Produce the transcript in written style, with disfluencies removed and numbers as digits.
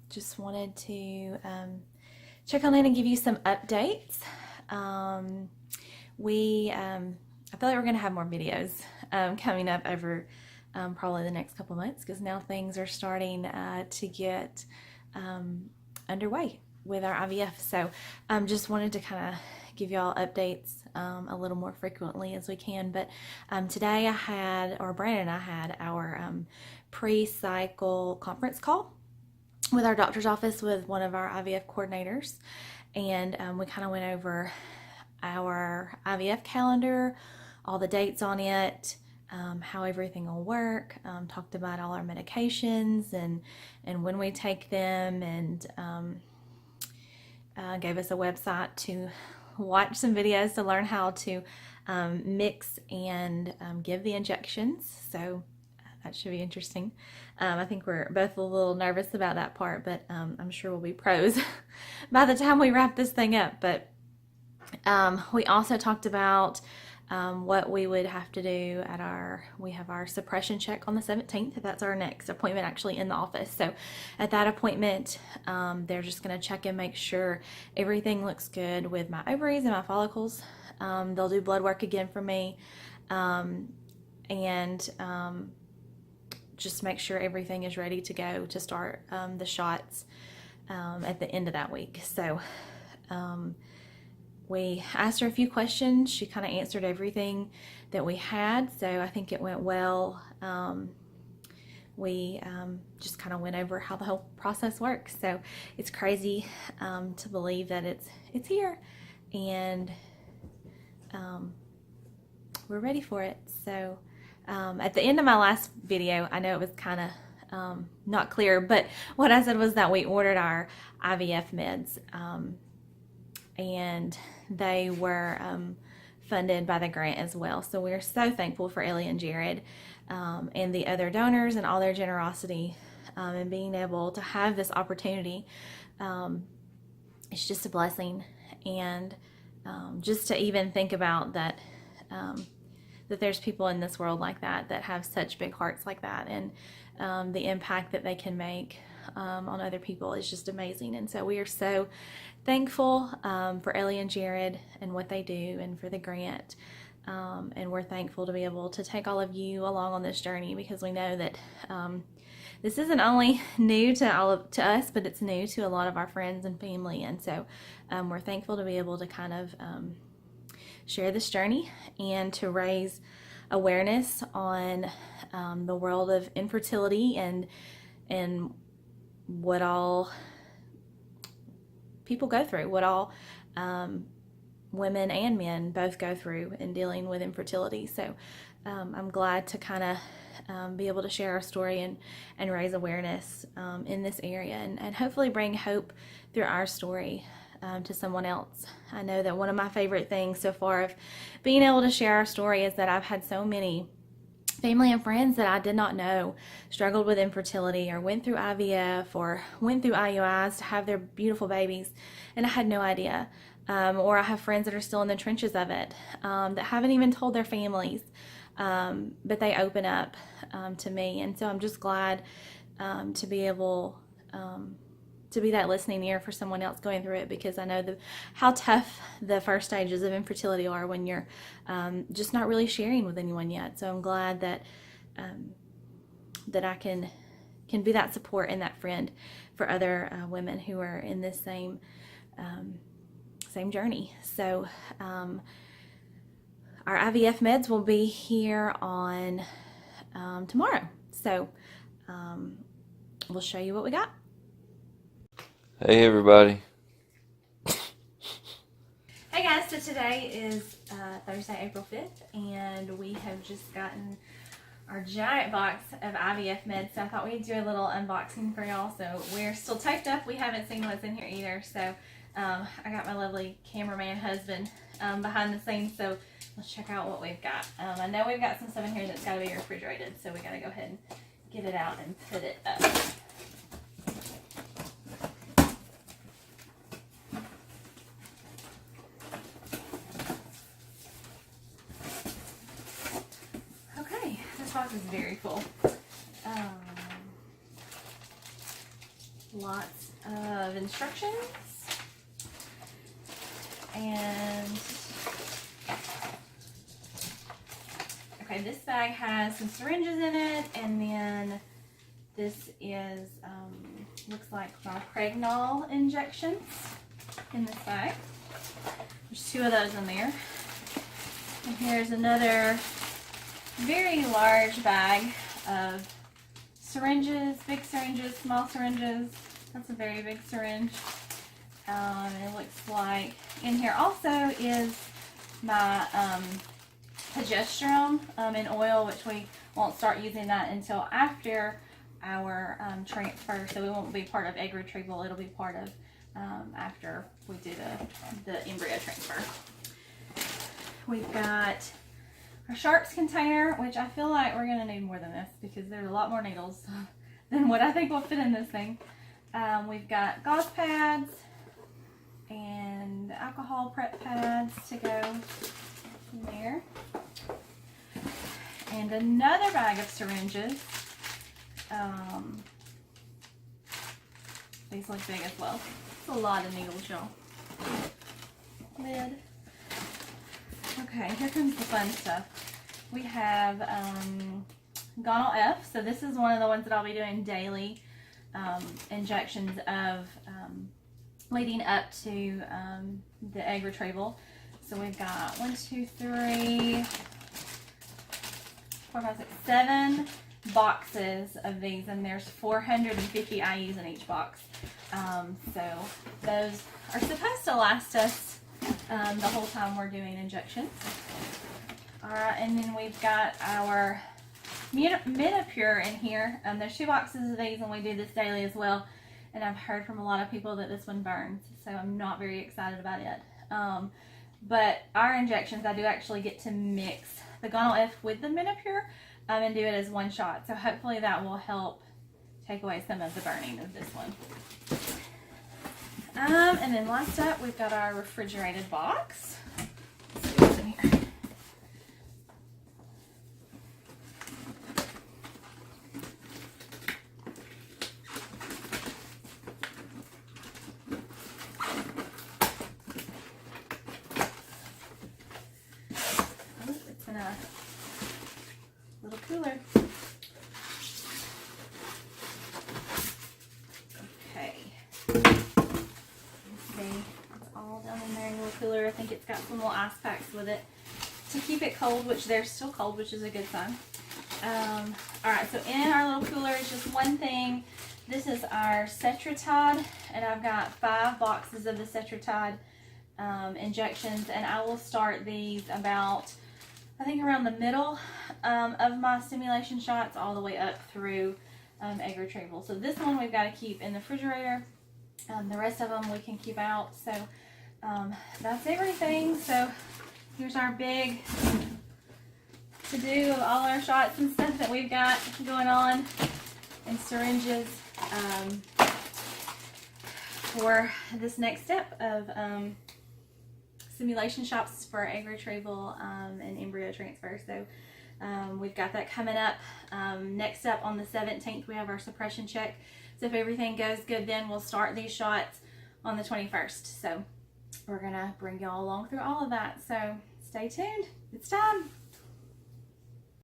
Just wanted to check on in and give you some updates. I feel like we're going to have more videos coming up over probably the next couple months, because now things are starting to get underway with our IVF. So just wanted to kind of give y'all updates a little more frequently as we can. But today Brandon and I had our pre-cycle conference call with our doctor's office with one of our IVF coordinators, and we kind of went over our IVF calendar, all the dates on it, how everything will work, talked about all our medications and when we take them, and gave us a website to watch some videos to learn how to mix and give the injections. So that should be interesting. I think we're both a little nervous about that part, but I'm sure we'll be pros by the time we wrap this thing up. But we also talked about what we would have to do we have our supression check on the 17th. That's our next appointment, actually, in the office. So at that appointment, they're just going to check and make sure everything looks good with my ovaries and my follicles. They'll do blood work again for me, and just make sure everything is ready to go to start the shots at the end of that week. So we asked her a few questions. She kind of answered everything that we had, so I think it went well. We just kind of went over how the whole process works. So it's crazy to believe that it's here, and we're ready for it. So at the end of my last video, I know it was kind of not clear, but what I said was that we ordered our IVF meds, and they were funded by the grant as well. So we're so thankful for Ellie and Jared and the other donors and all their generosity, and being able to have this opportunity. It's just a blessing, and just to even think about that, that there's people in this world like that have such big hearts like that, and the impact that they can make on other people is just amazing. And so we are so thankful for Ellie and Jared and what they do, and for the grant, and we're thankful to be able to take all of you along on this journey, because we know that this isn't only new to us, but it's new to a lot of our friends and family. And so we're thankful to be able to kind of share this journey and to raise awareness on the world of infertility and what all people go through, what all women and men both go through in dealing with infertility. So I'm glad to kind of be able to share our story and raise awareness in this area, and hopefully bring hope through our story to someone else. I know that one of my favorite things so far of being able to share our story is that I've had so many family and friends that I did not know struggled with infertility, or went through IVF, or went through IUIs to have their beautiful babies, and I had no idea. Or I have friends that are still in the trenches of it, that haven't even told their families, but they open up to me. And so I'm just glad to be able to be that listening ear for someone else going through it, because I know how tough the first stages of infertility are when you're just not really sharing with anyone yet. So I'm glad that that I can be that support and that friend for other women who are in this same journey. So our IVF meds will be here on tomorrow. So we'll show you what we got. Hey everybody. Hey guys, so today is Thursday, April 5th, and we have just gotten our giant box of IVF meds, so I thought we'd do a little unboxing for y'all. So we're still taped up, we haven't seen what's in here either, so I got my lovely cameraman husband behind the scenes, so let's check out what we've got. I know we've got some stuff in here that's got to be refrigerated, so we got to go ahead and get it out and put it up. Okay, this box is very full. lots of instructions. And okay, this bag has some syringes in it, and then this is looks like my Pregnol injections in this bag. There's 2 of those in there. And here's another very large bag of syringes, big syringes, small syringes. That's a very big syringe. It looks like in here also is my progesterone in oil, which we won't start using that until after our transfer, so it won't be part of egg retrieval. It'll be part of after we do the embryo transfer. We've got our sharps container, which I feel like we're going to need more than this because there's a lot more needles than what I think will fit in this thing. We've got gauze pads and alcohol prep pads to go in there. And another bag of syringes. These look big as well. It's a lot of needles, y'all. Lid. Okay, here comes the fun stuff. We have Gonal F. So this is one of the ones that I'll be doing daily injections of leading up to the egg retrieval. So we've got 1, 2, 3, 4, 5, 6, 7 boxes of these, and there's 450 IUs in each box. So those are supposed to last us the whole time we're doing injections. Alright, and then we've got our Menopure in here. There's 2 boxes of these, and we do this daily as well. And I've heard from a lot of people that this one burns, so I'm not very excited about it. But our injections, I do actually get to mix the Gonal F with the Menopure and do it as one shot. So hopefully that will help take away some of the burning of this one. And then last up, we've got our refrigerated box. Let's see what's in here. It's in a little cooler. Okay. It's all down in there in a little cooler. I think it's got some little ice packs with it to keep it cold, which they're still cold, which is a good sign. Alright, so in our little cooler is just one thing. This is our Cetratide, and I've got 5 boxes of the Cetratide injections, and I will start these about, I think, around the middle of my stimulation shots all the way up through egg retrieval. So this one we've got to keep in the refrigerator. The rest of them we can keep out. So that's everything. So here's our big to-do of all our shots and stuff that we've got going on, and syringes for this next step of simulation shots for egg retrieval and embryo transfer. So we've got that coming up. Next up on the 17th, we have our suppression check. So if everything goes good, then we'll start these shots on the 21st. So we're gonna bring y'all along through all of that. So stay tuned. It's time.